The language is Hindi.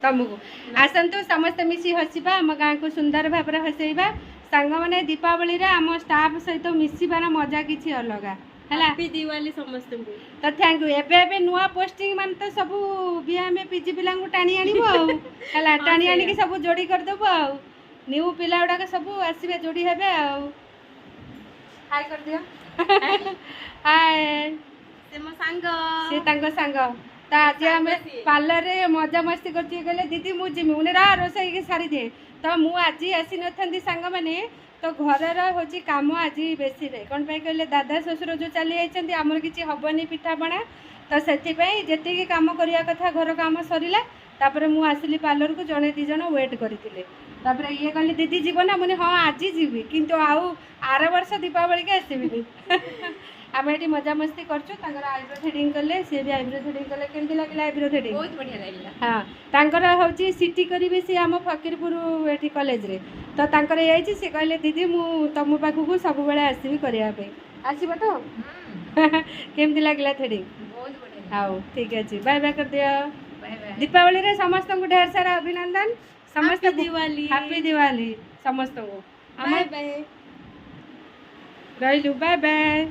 तुमको आसतु समस्त मिसी हसवा आम गाँ को सुंदर भाव हसैबा सांग मैंने दीपावली रे आम स्टाफ सहित मिसबार मजा किसी अलग है हैप्पी दिवाली समस्त को तो थैंक यू एबे नुआ पोस्टिंग मान तो सब बीएमए पीजी पिला टाणी आनिबो हला टाणी आनी की सब जोड़ी कर देबो आ न्यू पिला उडा के सब आसीबे जोड़ी हेबे आ हाय कर दियो हाय से मो संग से तांको संग ता आज हमें पार्लर रे मजा मस्ती करती गले दीदी मु जिमि उने रा रोसई के सारी दे तो मु आज आसी नथंदी संग माने तो घर होची काम आज बेसी रे कौन पे कहले दादा ससुर जो चली जाइछंती हमर किछि हबनी पिठा बना तो सेति पई जेति काम करिया कथा घर काम सरीला तापर मु आसिली पार्लर को जने दी जन वेट करथिले तापर ये कहले दीदी जीव ना मुने हां आज जीवी किंतु आउ आर वर्ष दीपावली के आसीबिनी आम ये मजा मस्ती करछु तांकर आईब्रो थ्रेडिंग कले से भी आईब्रो थ्रेडिंग कले केमती लागला आईब्रो थ्रेडिंग बहुत बढ़िया लागला हां तांकर होची सिटी करिवे से आम फकीरपुर एठी कॉलेज रे तो तांकर याइछि से कहले दीदी मु तम पाखु को सब बेले आसीबी करिया पे आसीबो तो केमती लागला थ्रेडिंग बहुत बढ़िया हां ठीक अछि बाय बाय कर दियो बाय बाय दीपावली रे समस्त को ढेर सारा अभिनंदन समस्त दिवाली हैप्पी दिवाली समस्त को बाय बाय रहिलु बाय बाय।